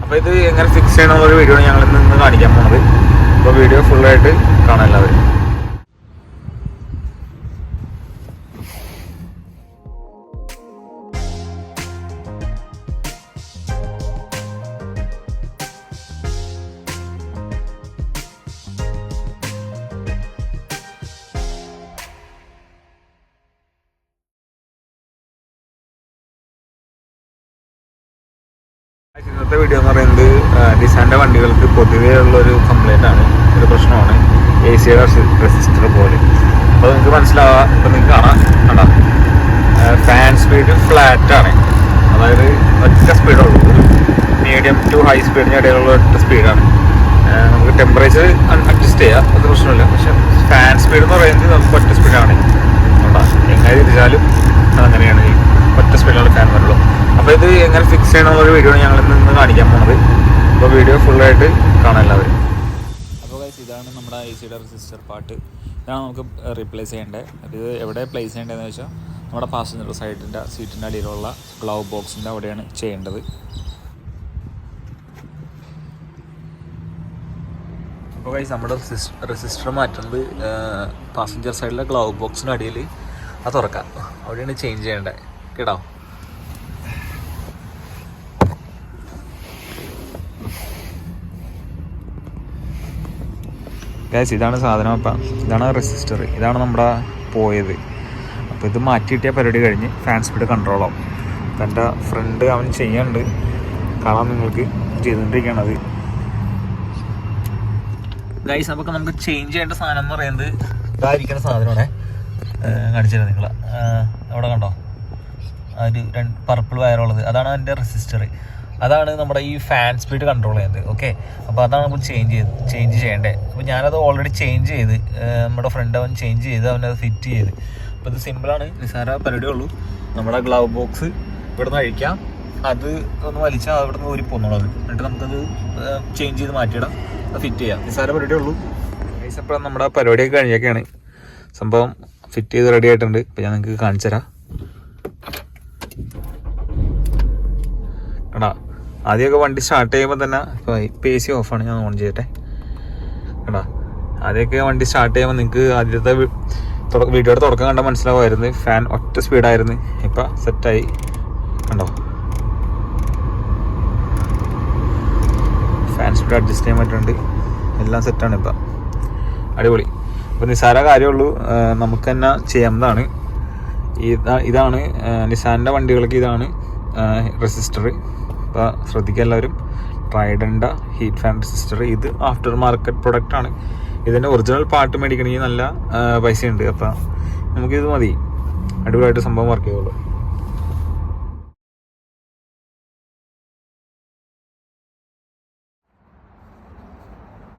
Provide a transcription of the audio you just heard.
അപ്പോൾ ഇത് എങ്ങനെ ഫിക്സ് ചെയ്യണമെന്നൊരു വീഡിയോ ഞങ്ങൾ ഇന്ന് കാണിക്കാൻ പോകുന്നത്. അപ്പോൾ വീഡിയോ ഫുള്ളായിട്ട് കാണാൻ എല്ലാവരും. ഇന്നത്തെ വീഡിയോ എന്ന് പറയുന്നത് നിസാൻ്റെ വണ്ടികൾക്ക് പൊതുവേ ഉള്ളൊരു കംപ്ലൈൻ്റ് ആണ്, ഒരു പ്രശ്നമാണ് AC-യുടെ റെസിസ്റ്റർ പോലെ. അപ്പോൾ നിങ്ങൾക്ക് മനസ്സിലാവാം, ഇപ്പോൾ നിങ്ങൾക്ക് കാണാം ഫാൻ സ്പീഡ് ഫ്ലാറ്റാണ്, അതായത് ഒറ്റ സ്പീഡുള്ളൂ, ഒരു മീഡിയം ടു ഹൈ സ്പീഡിന് ഇടയിലുള്ള ഒറ്റ സ്പീഡാണ്. നമുക്ക് ടെമ്പറേച്ചർ അഡ്ജസ്റ്റ് ചെയ്യാം, അത് പ്രശ്നമില്ല. പക്ഷെ ഫാൻ സ്പീഡ് എന്ന് പറയുന്നത് നമുക്ക് ഒറ്റ സ്പീഡാണ്. എങ്ങനെ തിരിച്ചാലും അതങ്ങനെയാണ്, ഒറ്റ സ്പീഡിലാണ് ഫാൻ വരുള്ളൂ. അപ്പോൾ ഇത് എങ്ങനെ ഫിക്സ് ചെയ്യണമെന്നൊരു വീഡിയോ ഞങ്ങൾ ഇന്ന് കാണിക്കാൻ പോകുന്നത്. അപ്പോൾ വീഡിയോ ഫുള്ളായിട്ട് കാണാൻ എല്ലാവരും. അപ്പോൾ ഗൈസ്, ഇതാണ് നമ്മുടെ AC-യുടെ റെസിസ്റ്റർ പാർട്ട്. ഇതാണ് നമുക്ക് റീപ്ലേസ് ചെയ്യേണ്ടത്. അപ്പോൾ ഇത് എവിടെ പ്ലേസ് ചെയ്യേണ്ടതെന്ന് വെച്ചാൽ നമ്മുടെ പാസഞ്ചർ സൈഡിൻ്റെ സീറ്റിൻ്റെ അടിയിലുള്ള ഗ്ലൗ ബോക്സിൻ്റെ അവിടെയാണ് ചെയ്യേണ്ടത്. അപ്പോൾ ഗൈസ്, നമ്മുടെ റെസിസ്റ്റർ മാറ്റുന്നത് പാസഞ്ചർ സൈഡിലെ ഗ്ലൗ ബോക്സിൻ്റെ അടിയിൽ അത് തുറക്കാം, അവിടെയാണ് ചേഞ്ച് ചെയ്യേണ്ടത് കേട്ടോ. ഗൈസ്, ഇതാണ് സാധനം. അപ്പം ഇതാണ് റെസിസ്റ്റർ, ഇതാണ് നമ്മുടെ പോയത്. അപ്പോൾ ഇത് മാറ്റിയിട്ടിയ പരിപാടി കഴിഞ്ഞ് ഫാൻ സ്പീഡ് കൺട്രോൾ ആവും. അപ്പം എൻ്റെ ഫ്രണ്ട് അവൻ ചെയ്യാനുണ്ട്, കാണാൻ നിങ്ങൾക്ക് ചെയ്തുകൊണ്ടിരിക്കുകയാണത്. ഗൈസ്, അപ്പോൾ നമുക്ക് ചേഞ്ച് ചെയ്യേണ്ട സാധനം എന്ന് പറയുന്നത് ഇതായിരിക്കുന്ന സാധനമാണ്. കാണിച്ചുതരാം നിങ്ങൾ, അവിടെ കണ്ടോ ആ ഒരു പർപ്പിൾ വയറുള്ളത്, അതാണ് അതിൻ്റെ റെസിസ്റ്റർ. അതാണ് നമ്മുടെ ഈ ഫാൻ സ്പീഡ് കൺട്രോൾ ചെയ്യുന്നത്. ഓക്കെ, അപ്പോൾ അതാണ് നമ്മൾ ചേഞ്ച് ചെയ്യേണ്ടത്. അപ്പോൾ ഞാനത് ഓൾറെഡി ചേഞ്ച് ചെയ്ത്, നമ്മുടെ ഫ്രണ്ട് അവൻ ചേഞ്ച് ചെയ്ത് അവനത് ഫിറ്റ് ചെയ്ത്. അപ്പോൾ ഇത് സിമ്പിളാണ്, നിസ്സാര പരിപാടിയേ ഉള്ളൂ. നമ്മുടെ ഗ്ലൗ ബോക്സ് ഇവിടെ നിന്ന് അഴിക്കാം, അത് ഒന്ന് വലിച്ചാൽ അവിടെ നിന്ന് ഊരിപ്പോന്നുള്ളത്, എന്നിട്ട് നമുക്കത് ചേഞ്ച് ചെയ്ത് മാറ്റിയിടാം, അത് ഫിറ്റ് ചെയ്യാം. നിസ്സാര പരിപാടിയേ ഉള്ളൂ. അപ്പോൾ നമ്മുടെ പരിപാടിയൊക്കെ കഴിഞ്ഞൊക്കെയാണ്, സംഭവം ഫിറ്റ് ചെയ്ത് റെഡി ആയിട്ടുണ്ട്. അപ്പോൾ ഞാൻ നിങ്ങൾക്ക് കാണിച്ചു തരാം. കേട്ടോ, ആദ്യമൊക്കെ വണ്ടി സ്റ്റാർട്ട് ചെയ്യുമ്പോൾ തന്നെ ഇപ്പോൾ AC ഓഫാണ്, ഞാൻ ഓൺ ചെയ്യട്ടെ. കേട്ടോ, ആദ്യമൊക്കെ വണ്ടി സ്റ്റാർട്ട് ചെയ്യുമ്പോൾ നിങ്ങൾക്ക് ആദ്യത്തെ വീഡിയോയുടെ തുടക്കം കണ്ടാൽ മനസ്സിലാവുമായിരുന്നു, ഫാൻ ഒറ്റ സ്പീഡായിരുന്നു. ഇപ്പം സെറ്റായി, കണ്ടോ, ഫാൻ സ്പീഡ് അഡ്ജസ്റ്റ് ചെയ്യാൻ പറ്റുന്നുണ്ട്, എല്ലാം സെറ്റാണ് ഇപ്പം, അടിപൊളി. അപ്പോൾ നിസ്സാര കാര്യമുള്ളൂ, നമുക്ക് തന്നെ ചെയ്യാവുന്നതാണ്. ഇതാണ് നിസാൻ്റെ വണ്ടികൾക്ക് ഇതാണ് റെസിസ്റ്റർ. അപ്പോൾ ശ്രദ്ധിക്കുക എല്ലാവരും, ട്രൈഡൻ്റെ ഹീറ്റ് ഫാൻ റെസിസ്റ്റർ. ഇത് ആഫ്റ്റർ മാർക്കറ്റ് പ്രൊഡക്റ്റാണ്. ഇതിൻ്റെ ഒറിജിനൽ പാർട്ട് മേടിക്കണമെങ്കിൽ നല്ല പൈസയുണ്ട്. അപ്പോൾ നമുക്കിത് മതി, അടിപൊളിയായിട്ട് സംഭവം വർക്ക് ചെയ്യുള്ളൂ.